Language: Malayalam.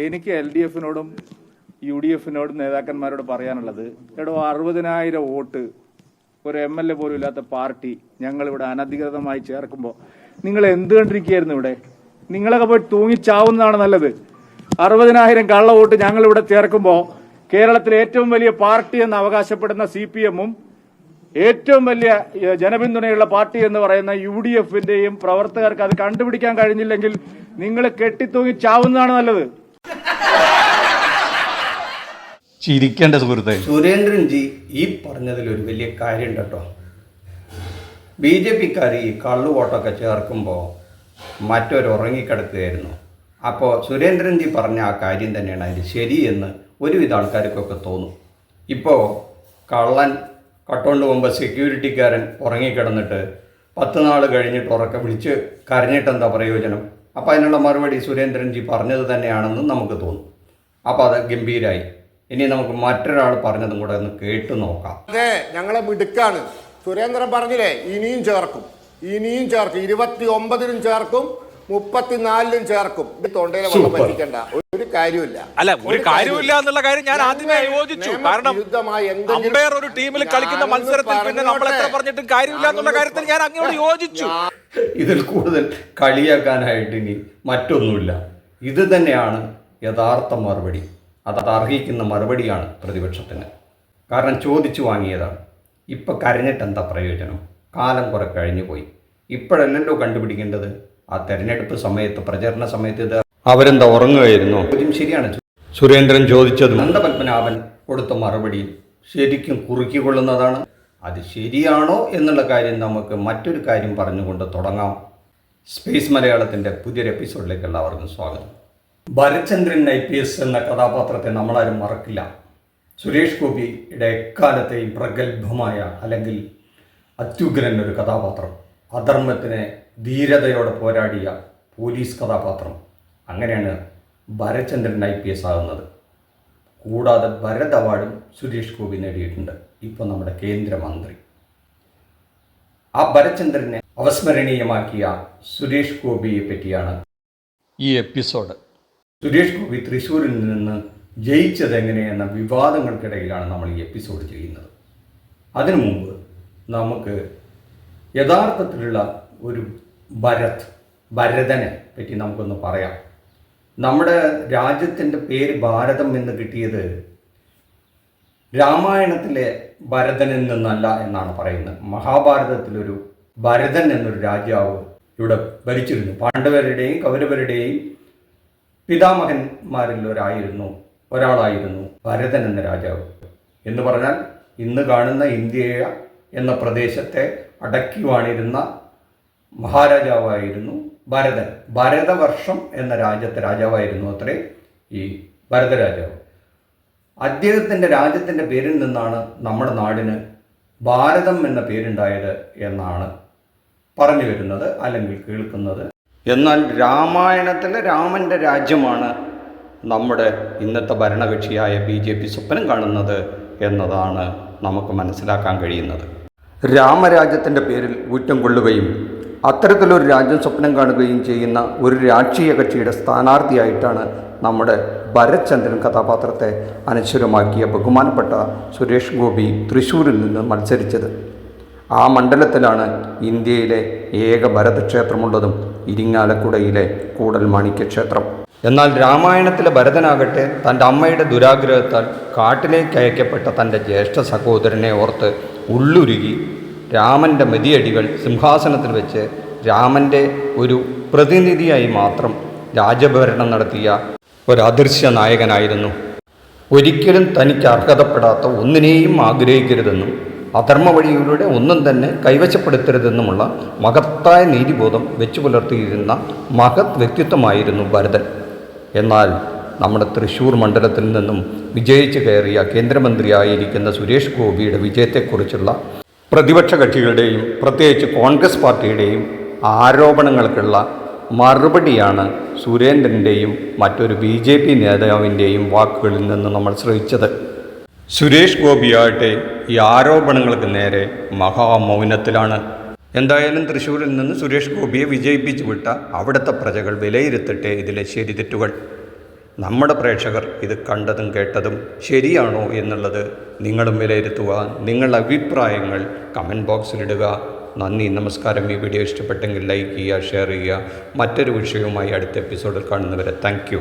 എനിക്ക് LDF-നോടും UDF-നോടും നേതാക്കന്മാരോട് പറയാനുള്ളത്, എടോ 60,000 വോട്ട് ഒരു MLA പോലും ഇല്ലാത്ത പാർട്ടി ഞങ്ങളിവിടെ അനധികൃതമായി ചേർക്കുമ്പോൾ നിങ്ങൾ എന്ത് കണ്ടിരിക്കുകയായിരുന്നു? ഇവിടെ നിങ്ങളൊക്കെ പോയി തൂങ്ങിച്ചാവുന്നതാണ് നല്ലത്. 60,000 കള്ള വോട്ട് ഞങ്ങളിവിടെ ചേർക്കുമ്പോൾ കേരളത്തിലെ ഏറ്റവും വലിയ പാർട്ടി എന്ന് അവകാശപ്പെടുന്ന CPM-ഉം ഏറ്റവും വലിയ ജനപിന്തുണയുള്ള പാർട്ടി എന്ന് പറയുന്ന UDF-ന്റെയും പ്രവർത്തകർക്ക് അത് കണ്ടുപിടിക്കാൻ കഴിഞ്ഞില്ലെങ്കിൽ നിങ്ങൾ കെട്ടിത്തൂങ്ങി ചാവുന്നതാണ് നല്ലത്. ചിരിക്കേണ്ട സുഹൃത്തെ, സുരേന്ദ്രൻജി ഈ പറഞ്ഞതിൽ ഒരു വലിയ കാര്യമുണ്ട് കേട്ടോ. BJP-ക്കാർ ഈ കള്ളുവോട്ടൊക്കെ ചേർക്കുമ്പോൾ മറ്റൊരു ഉറങ്ങിക്കിടക്കുകയായിരുന്നു. അപ്പോൾ സുരേന്ദ്രൻജി പറഞ്ഞ ആ കാര്യം തന്നെയാണ് അതിൽ ശരിയെന്ന് ഒരുവിധ ആൾക്കാർക്കൊക്കെ തോന്നും. ഇപ്പോൾ കള്ളൻ കട്ടുകൊണ്ട് പോകുമ്പോൾ സെക്യൂരിറ്റിക്കാരൻ ഉറങ്ങിക്കിടന്നിട്ട് 10 നാൾ കഴിഞ്ഞിട്ട് ഉറക്കെ വിളിച്ച് കരഞ്ഞിട്ടെന്താ പ്രയോജനം? അപ്പോൾ അതിനുള്ള മറുപടി സുരേന്ദ്രൻജി പറഞ്ഞത് തന്നെയാണെന്ന് നമുക്ക് തോന്നും. അപ്പോൾ അത് ഗംഭീരായി. ഇനി നമുക്ക് മറ്റൊരാൾ പറഞ്ഞതും കൂടെ ഒന്ന് കേട്ടു നോക്കാം. അതെ, ഞങ്ങളെ മിടുക്കാണ്. സുരേന്ദ്രൻ പറഞ്ഞില്ലേ, ഇനിയും ചേർക്കും. 29-നും ചേർക്കും, 34-നും ചേർക്കും. തൊണ്ടയിലെ വെള്ളം പറ്റിക്കണ്ട, ഒരു കാര്യമില്ല. അല്ല, ഒരു കാര്യമില്ല എന്നുള്ള കാര്യം ഞാൻ ആദ്യമേ യോജിച്ചു. കാരണം അമ്പയർ ഒരു ടീമിൽ കളിക്കുന്ന മത്സരത്തിൽ പിന്നെ നമ്മൾ എത്ര പറഞ്ഞിട്ടും കാര്യമില്ല എന്നുള്ള കാര്യത്തിൽ ഞാൻ അങ്ങോട്ട് യോജിച്ചു. ഇതിൽ കൂടുതൽ കളിയാക്കാനായിട്ട് ഇനി മറ്റൊന്നുമില്ല. ഇത് തന്നെയാണ് യഥാർത്ഥ മറുപടി. അത് അർഹിക്കുന്ന മറുപടിയാണ് പ്രതിപക്ഷത്തിന്. കാരണം ചോദിച്ചു വാങ്ങിയതാണ്. ഇപ്പം കരഞ്ഞിട്ട് എന്താ പ്രയോജനം? കാലം കുറെ കഴിഞ്ഞു പോയി. ഇപ്പോഴല്ലല്ലോ കണ്ടുപിടിക്കേണ്ടത്. ആ തെരഞ്ഞെടുപ്പ് സമയത്ത്, പ്രചരണ സമയത്ത് ഇത് അവരെന്താ ഉറങ്ങുകയായിരുന്നു? ശരിയാണ് സുരേന്ദ്രൻ ചോദിച്ചത്. നന്ദപത്മനാഭൻ കൊടുത്ത മറുപടിയിൽ ശരിക്കും കുറുക്കിക്കൊള്ളുന്നതാണ്. അത് ശരിയാണോ എന്നുള്ള കാര്യം നമുക്ക് മറ്റൊരു കാര്യം പറഞ്ഞുകൊണ്ട് തുടങ്ങാം. സ്പേസ് മലയാളത്തിൻ്റെ പുതിയൊരു എപ്പിസോഡിലേക്ക് എല്ലാവർക്കും സ്വാഗതം. ഭരചന്ദ്രൻ IPS എന്ന കഥാപാത്രത്തെ നമ്മളാരും മറക്കില്ല. സുരേഷ് ഗോപിയുടെ എക്കാലത്തെയും പ്രഗത്ഭമായ അല്ലെങ്കിൽ അത്യുഗ്രൻ ഒരു കഥാപാത്രം. അധർമ്മത്തിനെ ധീരതയോടെ പോരാടിയ പോലീസ് കഥാപാത്രം. അങ്ങനെയാണ് ഭരചന്ദ്രൻ IPS ആകുന്നത്. കൂടാതെ ഭരത് അവാർഡും സുരേഷ് ഗോപി നേടിയിട്ടുണ്ട്. ഇപ്പോൾ നമ്മുടെ കേന്ദ്രമന്ത്രി. ആ ഭരചന്ദ്രനെ അവസ്മരണീയമാക്കിയ സുരേഷ് ഗോപിയെ പറ്റിയാണ് ഈ എപ്പിസോഡ്. സുരേഷ് ഗോപി തൃശ്ശൂരിൽ നിന്ന് ജയിച്ചത് എങ്ങനെയെന്ന വിവാദങ്ങൾക്കിടയിലാണ് നമ്മൾ ഈ എപ്പിസോഡ് ചെയ്യുന്നത്. അതിനു മുമ്പ് നമുക്ക് യഥാർത്ഥത്തിലുള്ള ഒരു ഭരതനെ പറ്റി നമുക്കൊന്ന് പറയാം. നമ്മുടെ രാജ്യത്തിൻ്റെ പേര് ഭാരതം എന്ന് കിട്ടിയത് രാമായണത്തിലെ ഭരതനിൽ നിന്നല്ല എന്നാണ് പറയുന്നത്. മഹാഭാരതത്തിലൊരു ഭരതൻ എന്നൊരു രാജാവ് ഇവിടെ ഭരിച്ചിരുന്നു. പാണ്ഡവരുടെയും കൗരവരുടെയും പിതാമഹന്മാരിൽ ഒരാളായിരുന്നു ഭരതൻ എന്ന രാജാവ്. എന്ന് പറഞ്ഞാൽ ഇന്ന് കാണുന്ന ഇന്ത്യ എന്ന പ്രദേശത്തെ അടക്കി വാണിരുന്ന മഹാരാജാവായിരുന്നു ഭരതൻ. ഭരതവർഷം എന്ന രാജാവായിരുന്നു അത്രേ ഈ ഭരതരാജാവ്. അദ്ദേഹത്തിൻ്റെ രാജ്യത്തിൻ്റെ പേരിൽ നിന്നാണ് നമ്മുടെ നാടിന് ഭാരതം എന്ന പേരുണ്ടായത് എന്നാണ് പറഞ്ഞു വരുന്നത് അല്ലെങ്കിൽ കേൾക്കുന്നത്. എന്നാൽ രാമായണത്തിലെ രാമൻ്റെ രാജ്യമാണ് നമ്മുടെ ഇന്നത്തെ ഭരണകക്ഷിയായ BJP സ്വപ്നം കാണുന്നത് എന്നതാണ് നമുക്ക് മനസ്സിലാക്കാൻ കഴിയുന്നത്. രാമരാജ്യത്തിൻ്റെ പേരിൽ ഊറ്റം കൊള്ളുകയും അത്തരത്തിലൊരു രാജ്യം സ്വപ്നം കാണുകയും ചെയ്യുന്ന ഒരു രാഷ്ട്രീയ കക്ഷിയുടെ സ്ഥാനാർത്ഥിയായിട്ടാണ് നമ്മുടെ ഭരചന്ദ്രൻ കഥാപാത്രത്തെ അനശ്വരമാക്കിയ ബഹുമാനപ്പെട്ട സുരേഷ് ഗോപി തൃശ്ശൂരിൽ നിന്ന് മത്സരിച്ചത്. ആ മണ്ഡലത്തിലാണ് ഇന്ത്യയിലെ ഏക ഭരതക്ഷേത്രമുള്ളതും ഇരിങ്ങാലക്കുടയിലെ കൂടൽ മാണിക്യ ക്ഷേത്രം. എന്നാൽ രാമായണത്തിലെ ഭരതനാകട്ടെ തൻ്റെ അമ്മയുടെ ദുരാഗ്രഹത്താൽ കാട്ടിലേക്ക് അയക്കപ്പെട്ട തൻ്റെ ജ്യേഷ്ഠ സഹോദരനെ ഓർത്ത് ഉള്ളുരുകി രാമൻ്റെ മെതിയടികൾ സിംഹാസനത്തിൽ വെച്ച് രാമൻ്റെ ഒരു പ്രതിനിധിയായി മാത്രം രാജ്യഭരണം നടത്തിയ ഒരു അദൃശ്യ നായകനായിരുന്നു. ഒരിക്കലും തനിക്ക് അർഹതപ്പെടാത്ത ഒന്നിനെയും ആഗ്രഹിക്കരുതെന്നും അധർമ്മ വഴിയിലൂടെ ഒന്നും തന്നെ കൈവശപ്പെടുത്തരുതെന്നുമുള്ള മഹത്തായ നീതിബോധം വെച്ചു പുലർത്തിയിരുന്ന മഹത് വ്യക്തിത്വമായിരുന്നു ഭരതൻ. എന്നാൽ നമ്മുടെ തൃശ്ശൂർ മണ്ഡലത്തിൽ നിന്നും വിജയിച്ചു കയറിയ കേന്ദ്രമന്ത്രിയായിരിക്കുന്ന സുരേഷ് ഗോപിയുടെ വിജയത്തെക്കുറിച്ചുള്ള പ്രതിപക്ഷ കക്ഷികളുടെയും പ്രത്യേകിച്ച് കോൺഗ്രസ് പാർട്ടിയുടെയും ആരോപണങ്ങൾക്കുള്ള മറുപടിയാണ് സുരേന്ദ്രൻ്റെയും മറ്റൊരു BJP നേതാവിൻ്റെയും വാക്കുകളിൽ നിന്ന് നമ്മൾ ശ്രവിച്ചത്. സുരേഷ് ഗോപിയാകട്ടെ ഈ ആരോപണങ്ങൾക്ക് നേരെ മഹാമൗനത്തിലാണ്. എന്തായാലും തൃശ്ശൂരിൽ നിന്ന് സുരേഷ് ഗോപിയെ വിജയിപ്പിച്ചു വിട്ട അവിടുത്തെ പ്രജകൾ വിലയിരുത്തട്ടെ ഇതിലെ ശരി തെറ്റുകൾ. നമ്മുടെ പ്രേക്ഷകർ ഇത് കണ്ടതും കേട്ടതും ശരിയാണോ എന്നുള്ളത് നിങ്ങളും വിലയിരുത്തുക. നിങ്ങളുടെ അഭിപ്രായങ്ങൾ കമൻറ്റ് ബോക്സിലിടുക. നന്ദി, നമസ്കാരം. ഈ വീഡിയോ ഇഷ്ടപ്പെട്ടെങ്കിൽ ലൈക്ക് ചെയ്യുക, ഷെയർ ചെയ്യുക. മറ്റൊരു വിഷയവുമായി അടുത്ത എപ്പിസോഡിൽ കാണുന്നവരെ താങ്ക് യു.